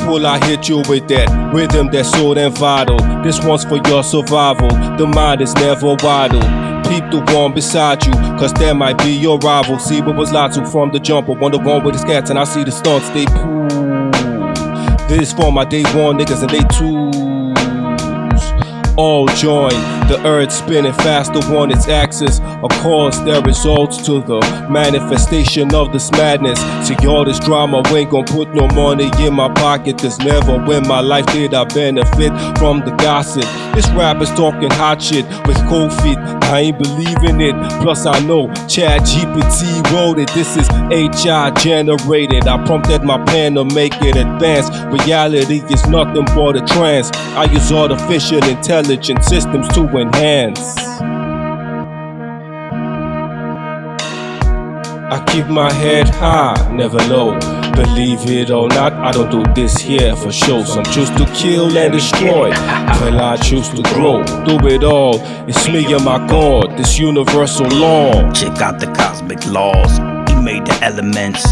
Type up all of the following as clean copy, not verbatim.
will I hit you with that rhythm that's so damn vital. This one's for your survival. The mind is never idle. Peep the one beside you, cause that might be your rival. See what was lied to from the jump. I wonder one with his cats and I see the stunts they pull. This for my day one niggas and they twos. All join, the earth spinning faster on its axis. Of course, there results to the manifestation of this madness. See all this drama, we ain't gon' put no money in my pocket. This never in my life did I benefit from the gossip. This rapper's talking hot shit with cold feet. I ain't believing it. Plus I know ChatGPT wrote it. This is AI generated. I prompted my pen to make it advance. Reality is nothing but a trance. I use artificial intelligence systems to enhance. I keep my head high, never low. Believe it or not, I don't do this here for show. Some choose to kill and destroy, while I choose to grow. Do it all, it's me and my God, this universal law. Check out the cosmic laws. He made the elements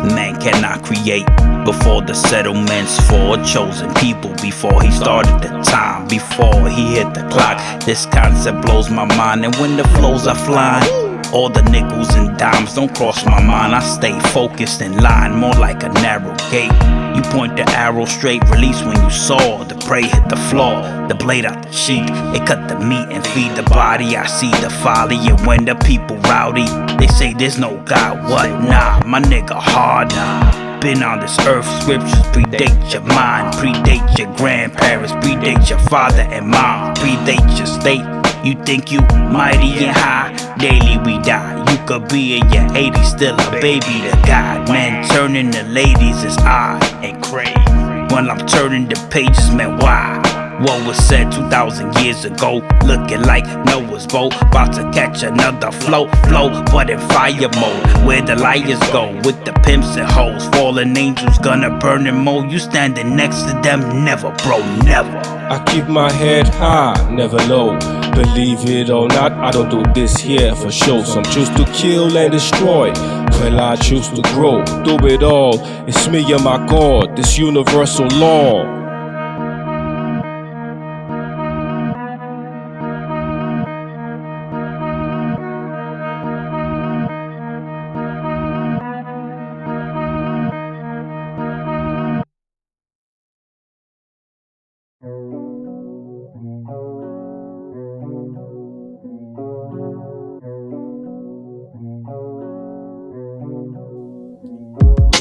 man cannot create. Before the settlements for a chosen people, before he started the time, before he hit the clock. This concept blows my mind, and when the flows are flying, all the nickels and dimes don't cross my mind. I stay focused in line, more like a narrow gate. You point the arrow straight, release when you saw the prey hit the floor. The blade out the sheet, it cut the meat and feed the body. I see the folly, and when the people rowdy, they say there's no God. What? Nah, my nigga hard, nah. Been on this earth, scriptures predate your mind, predate your grandparents, predate your father and mom, predate your state. You think you mighty and high, daily we die. You could be in your 80s, still a baby to God. Man, turning the ladies is odd and crazy. When I'm turning the pages, man, why? What was said 2,000 years ago, looking like Noah's boat, about to catch another flow, but in fire mode, where the liars go, with the pimps and hoes, fallen angels gonna burn and mold. You standing next to them, never bro, never. I keep my head high, never low. Believe it or not, I don't do this here for show. Some choose to kill and destroy, while I choose to grow. Do it all, it's me and my God, this universal law.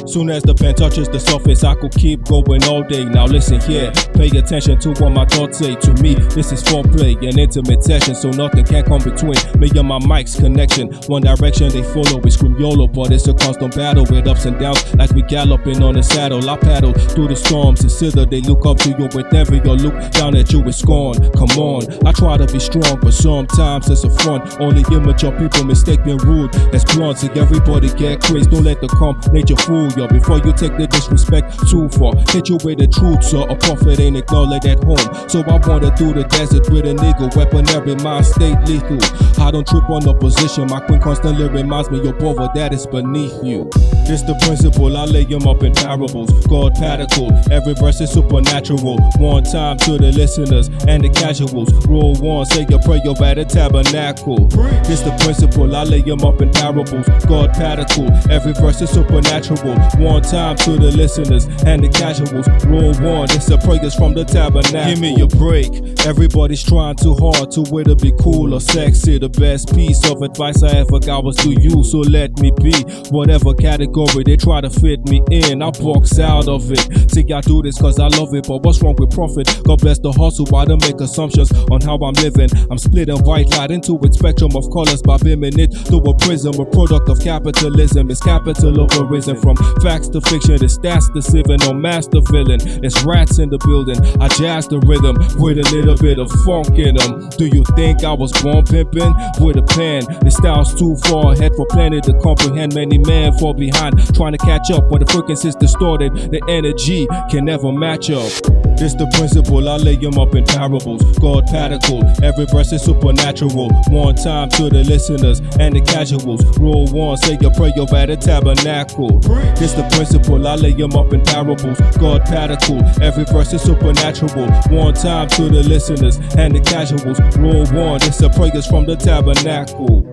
Soon as the pen touches the surface, I could keep going all day. Now listen here, pay attention to what my thoughts say. To me, this is foreplay, an intimate session, so nothing can come between me and my mic's connection. One direction they follow, we scream YOLO, but it's a constant battle with ups and downs, like we galloping on a saddle. I paddle through the storms, consider they look up to you with envy or look down at you with scorn. Come on, I try to be strong, but sometimes it's a front. Only immature people mistake being rude as blunt. See everybody get crazy, don't let the calm nature fool you. Before you take the disrespect too far, hit you with the truth, so a prophet ain't acknowledged at home. So I wander through the desert with a nigga, weaponry, mind state lethal. I don't trip on the position, my queen constantly reminds me, your brother, that is beneath you. This the principle, I lay them up in parables. God particle, every verse is supernatural. One time to the listeners and the casuals. Roll one, say your prayer at the tabernacle. This the principle, I lay them up in parables. God particle, every verse is supernatural. One time to the listeners and the casuals. Roll one, it's the prayers from the tabernacle. Give me a break, everybody's trying too hard to way to be cool or sexy. The best piece of advice I ever got was to you, so let me be. Whatever category they try to fit me in, I box out of it. See, I do this cause I love it, but what's wrong with profit? God bless the hustle, why to make assumptions on how I'm living. I'm splitting white light into its spectrum of colors by beaming it through a prism. A product of capitalism, it's capital arisen. From facts to fiction, it's stats deceiving, no master villain. It's rats in the building, I jazz the rhythm with a little bit of funk in them. Do you think I was born pimping with a pen? The style's too far ahead for planet to comprehend. Many men fall behind trying to catch up when the frequency's distorted. The energy can never match up. This the principle, I lay them up in parables. God particle, every verse is supernatural. One time to the listeners and the casuals. Rule one, say your prayer at the tabernacle. This the principle, I lay them up in parables. God particle, every verse is supernatural. One time to the listeners and the casuals. Rule one, this the prayers from the tabernacle.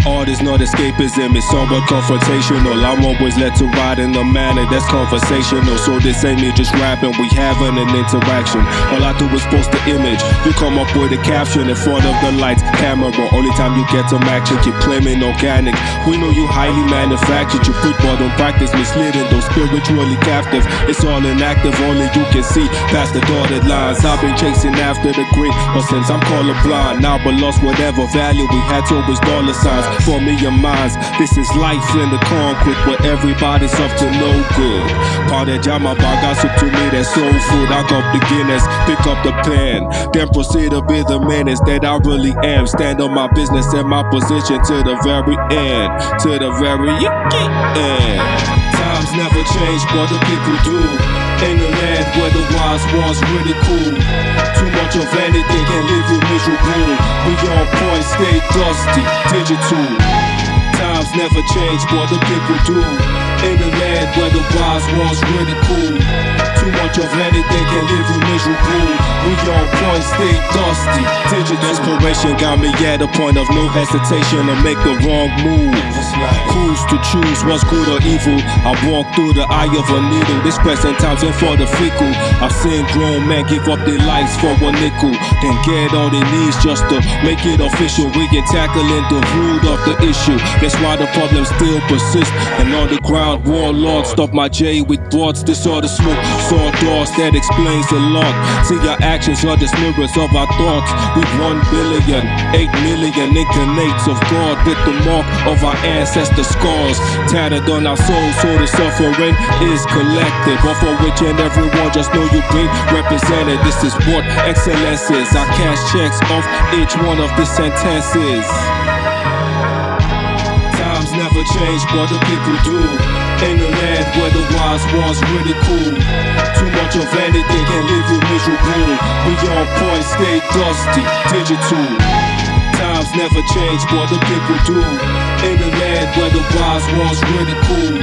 Art is not escapism, it's somewhat confrontational. I'm always led to write in a manner that's conversational. So this ain't me just rapping, we having an interaction. All I do is post the image, you come up with a caption in front of the lights, camera. Only time you get some action, keep claiming organic. We know you highly manufactured, you put but on practice, misleading those spiritually captive. It's all inactive, only you can see past the dotted lines. I've been chasing after the green, but since I'm colorblind, now but lost whatever value we had towards dollar signs. For me and mines, this is life in the concrete where everybody's up to no good. Parejama baga soup to me, that's soul food. I got the Guinness, pick up the pen, then proceed to be the menace that I really am. Stand on my business and my position to the very end, to the very end. Times never change, but the people do. In the land where the wise ones ridicule. Too much of anything can leave you miserable. We on point, stay dusty, digital. Times never change, but the people do. In the land where the wise ones ridicule. Too much of anything can leave you miserable. We on point, stay dusty, digital. Inspiration got me at a point of no hesitation to make the wrong move. Who's to choose what's good or evil? I walk through the eye of a needle. This present time's in for the fickle. I've seen grown men give up their lives for a nickel, then get on their knees just to make it official. We get tackling the root of the issue. That's why the problem still persists. And on the ground, warlords stop my J with thoughts. This sort of smoke, sawdust that explains a lot. See, our actions are the mirrors of our thoughts. With 1 billion, 8 million incarnates of God with the mark of our ancestor scars tattered on our souls, so the suffering is collective. But for which and everyone just know you been represented. This is what excellence is. I cash checks off each one of the sentences. Times never change, but the people do. In the land where the wise ones ridicule. Too much of anything can leave you miserable. We on point, stay dusty, digital. Times never change, but the people do. In the land where the wise ones ridicule.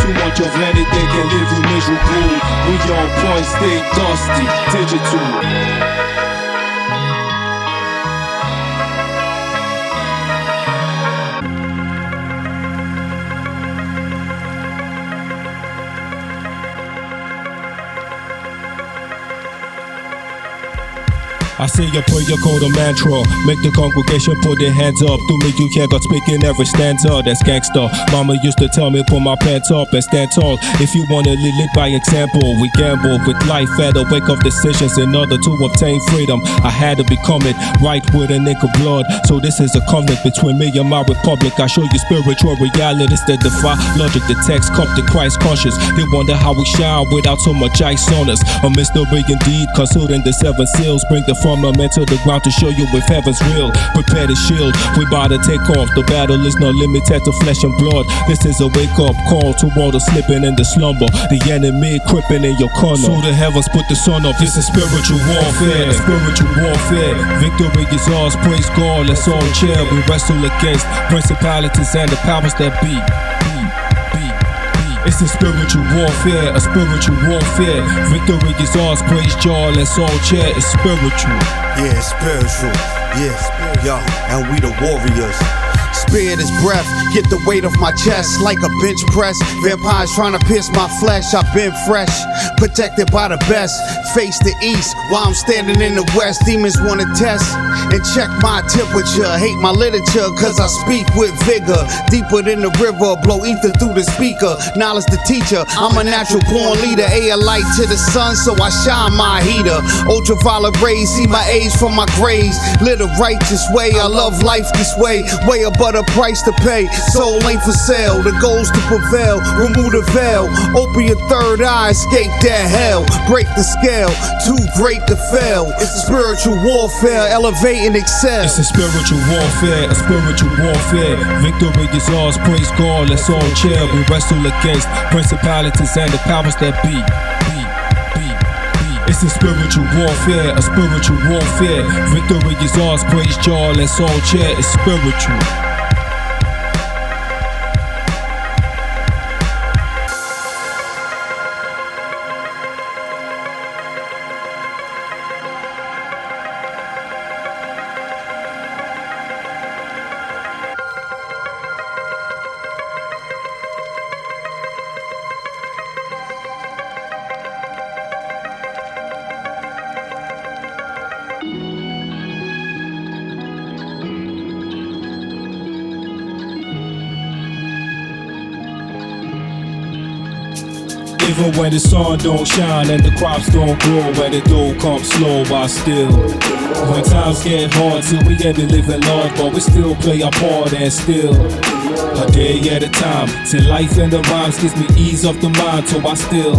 Too much of anything can leave you miserable. We on point, stay dusty, digital. I say a prayer called a mantra. Make the congregation put their hands up. Do me you can't got speaking every stanza. That's gangster. Mama used to tell me put my pants up and stand tall. If you wanna lead by example, we gamble with life at a wake of decisions in order to obtain freedom. I had to become it right with a nickel blood. So this is a covenant between me and my republic. I show you spiritual realities that defy logic. The text cup the Christ conscious. They wonder how we shine without so much ice on us. A mystery indeed, consulting the 7 seals. Bring the firmament to the ground to show you if heaven's real. Prepare the shield, we bout to take off. The battle is not limited to flesh and blood. This is a wake up call to all the slipping in the slumber. The enemy creeping in your corner. So the heavens put the sun up. This is spiritual warfare. Spiritual warfare. Victory is ours, praise God. Let's all cheer. We wrestle against principalities and the powers that be. It's a spiritual warfare, a spiritual warfare. Victory is ours, praise God, let's all cheer. It's spiritual. Yeah, it's spiritual. Yeah, and we the warriors. Spirit is breath, get the weight off my chest like a bench press. Vampires trying to pierce my flesh, I've been fresh, protected by the best. Face the east while I'm standing in the west. Demons wanna test and check my temperature. Hate my literature cause I speak with vigor. Deeper than the river, blow ether through the speaker. Knowledge the teacher, I'm a natural born leader. Air light to the sun so I shine my heater. Ultraviolet rays, see my age from my graves. Live the righteous way, I love life this way. Way above what a price to pay. Soul ain't for sale, the goal's to prevail. Remove the veil, open your third eye, escape that hell. Break the scale, too great to fail. It's spiritual warfare, elevate and excel. It's a spiritual warfare, a spiritual warfare. Victory is ours, praise God, let's all cheer. We wrestle against principalities and the powers that be. It's a spiritual warfare, a spiritual warfare. Victory is ours, praise God, let's all cheer. It's spiritual. Even when the sun don't shine and the crops don't grow, when the dough comes slow, I still. When times get hard, till we end the living large, but we still play our part and still. A day at a time, till life and the rhymes gives me ease of the mind, so I still.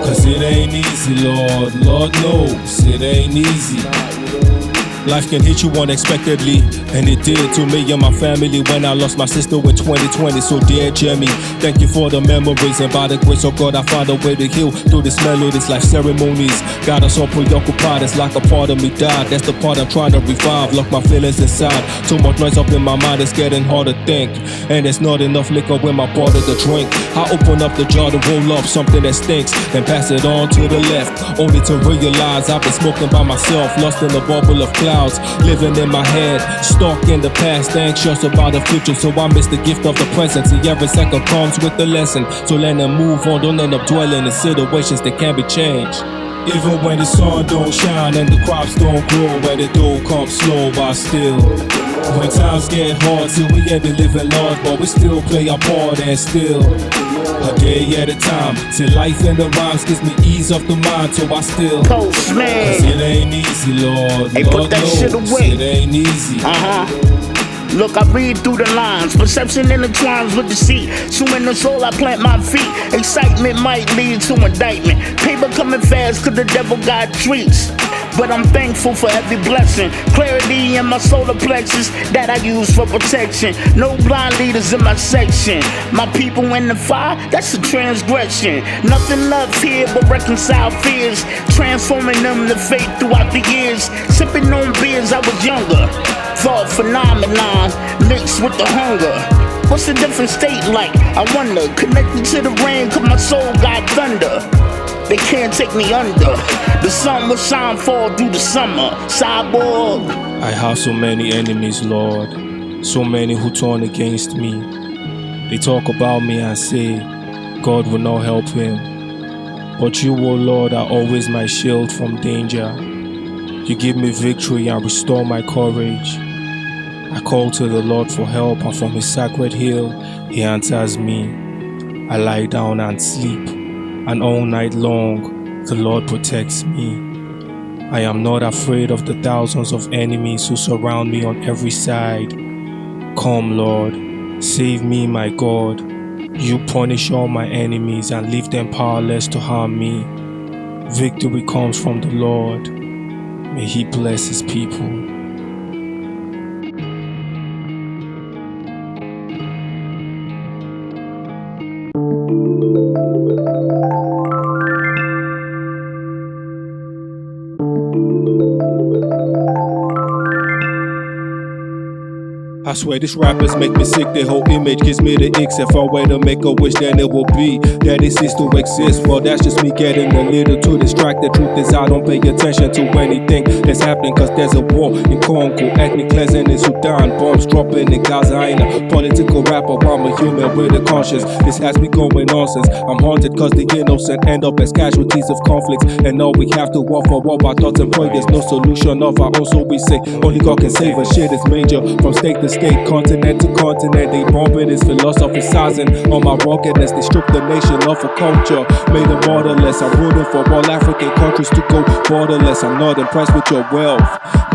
Cause it ain't easy, Lord, Lord knows it ain't easy. Life can hit you unexpectedly, and it did to me and my family when I lost my sister in 2020. So dear Jimmy, thank you for the memories, and by the grace of God I found a way to heal through this melodies like ceremonies. Got us all preoccupied, it's like a part of me died. That's the part I'm trying to revive, lock my feelings inside. Too much noise up in my mind, it's getting hard to think, and there's not enough liquor in my bottle to drink. I open up the jar to roll up something that stinks, then pass it on to the left, only to realize I've been smoking by myself, lost in a bubble of clouds. Living in my head, stuck in the past, anxious about the future, so I miss the gift of the present. See, every second comes with a lesson, so let them move on, don't end up dwelling in situations that can't be changed. Even when the sun don't shine and the crops don't grow, when the dough comes slow, I still. When times get hard, till we end the living large, but we still play our part and still. A day at a time, till life and the rhymes gives me ease of the mind, so I still. Postman. Cause it ain't easy, Lord. Hey, Lord put that knows shit away. It ain't easy. Look, I read through the lines. Perception intertwines with deceit. So in the soul I plant my feet. Excitement might lead to indictment. Paper coming fast cause the devil got treats. But I'm thankful for every blessing. Clarity in my solar plexus that I use for protection. No blind leaders in my section. My people in the fire, that's a transgression. Nothing left here but reconciled fears. Transforming them to faith throughout the years. Sipping on beers I was younger. Thought phenomenon mixed with the hunger. What's a different state like? I wonder. Connected to the rain cause my soul got thunder. They can't take me under. The sun will shine fall through the summer. Cyborg. I have so many enemies, Lord. So many who turn against me. They talk about me and say, God will not help him. But you, O Lord, are always my shield from danger. You give me victory and restore my courage. I call to the Lord for help, and from his sacred hill, he answers me. I lie down and sleep, and all night long, the Lord protects me. I am not afraid of the thousands of enemies who surround me on every side. Come, Lord, save me, my God. You punish all my enemies and leave them powerless to harm me. Victory comes from the Lord. May he bless his people. I swear these rappers make me sick, their whole image gives me the icks. If I were to make a wish, then it will be that it ceased to exist. Well, that's just me getting a little too distracted. Truth is, I don't pay attention to anything that's happening, cause there's a war in Congo, ethnic cleansing in Sudan, bombs dropping in Gaza. I ain't a political rapper, I'm a human with a conscience. This has me going nonsense. I'm haunted cause the innocent end up as casualties of conflicts, and all we have to offer all our thoughts and pray. There's no solution of our own, so we say only God can save us. Shit is major, from state to state, continent to continent. They bomb it, it's philosophizing on my ruggedness. They strip the nation of a culture, made them borderless. I'm rooting for all African countries to go borderless. I'm not impressed with your wealth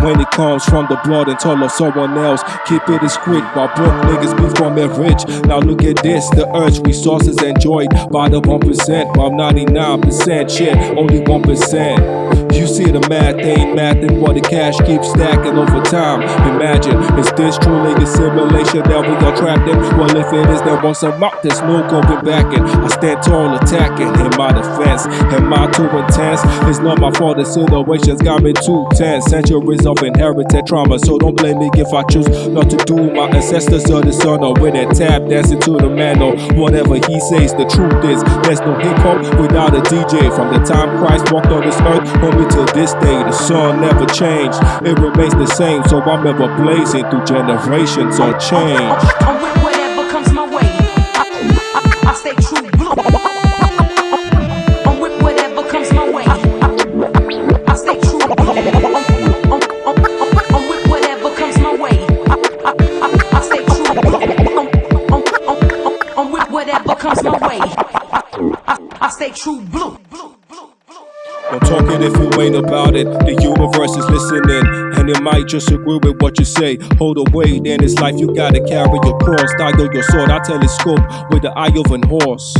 when it comes from the blood and toll of someone else. Keep it discreet while broke niggas be from it rich. Now look at this, the urge resources enjoyed by the 1%, while 99% shit, only 1%. You see the math ain't mathing, what the cash keeps stacking over time. Imagine, is this truly a simulation that we are trapped in? Well, if it is, then once I'm out, there's no going back in. I stand tall attacking in my defense. Am I too intense? It's not my fault, the situation's got me too tense. Centuries of inherited trauma, so don't blame me if I choose not to do. My ancestors are the sun or with that tap dancing to the man or whatever he says. The truth is, there's no hip hop without a DJ. From the time Christ walked on this earth, homie, till this day, the sun never changed. It remains the same, so I'm ever blazing through generations unchanged. I'm with whatever comes my way. I stay true blue. I'm with whatever comes my way. I stay true blue. I'm with whatever comes my way. I stay true blue. I'm with whatever comes my way. I stay true blue. Don't talk it if you ain't about it. The universe is listening, and it might just agree with what you say. Hold away, in this life you gotta carry your cross. Stagger your sword, I telescope with the eye of an horse.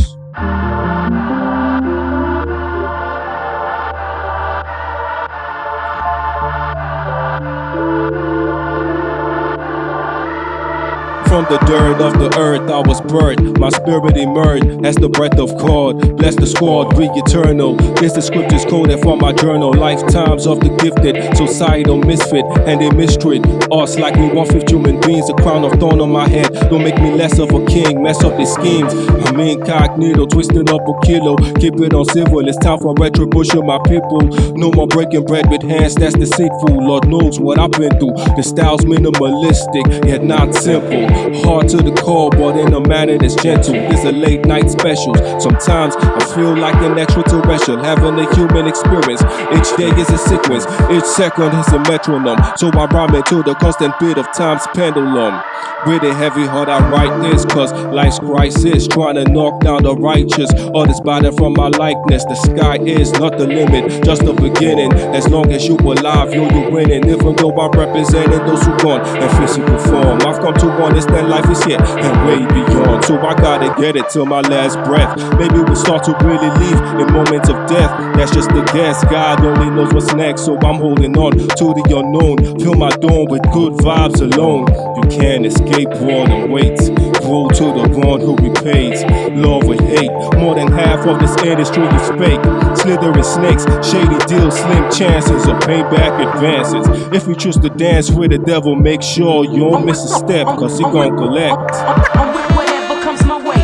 From the dirt of the earth I was birthed, my spirit emerged as the breath of God. Bless the squad, be eternal. This the scriptures coded for my journal. Lifetimes of the gifted, societal misfit, and they mistreat us like we 1/5 human beings. A crown of thorn on my head, don't make me less of a king. Mess up these schemes, I'm incognito, twisting up a kilo. Keep it on civil, it's time for retribution, my people. No more breaking bread with hands that's deceitful. Lord knows what I've been through. The style's minimalistic, yet not simple. Hard to the core, but in a manner that's gentle. It's a late night special. Sometimes I feel like an extraterrestrial, having a human experience. Each day is a sequence, each second is a metronome. So I rhyme into the constant beat of time's pendulum. With a heavy heart I write this, cause life's crisis, trying to knock down the righteous. Others bother from my likeness. The sky is not the limit, just the beginning. As long as you alive, you're winning. Even though I'm representing those who gone in physical form, I've come to understand life is here and way beyond. So I gotta get it till my last breath. Maybe we'll start to really leave in moments of death. That's just a guess, God only knows what's next. So I'm holding on to the unknown. Fill my dome with good vibes alone. You can't escape one and wait. Woe to the one who repays. Love with hate, more than half of this industry is fake. Slithering snakes, shady deals, slim chances of payback advances. If you choose to dance with the devil, make sure you don't miss a step, cause he gon' collect. I'm with whatever comes my way.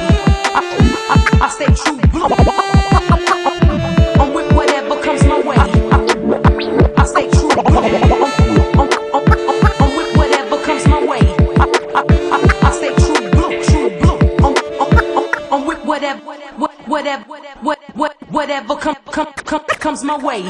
I stay true blue. I'm with whatever comes my way. I stay true blue. I'm with whatever comes my way. I stay true blue, true blue. I'm with whatever comes my way.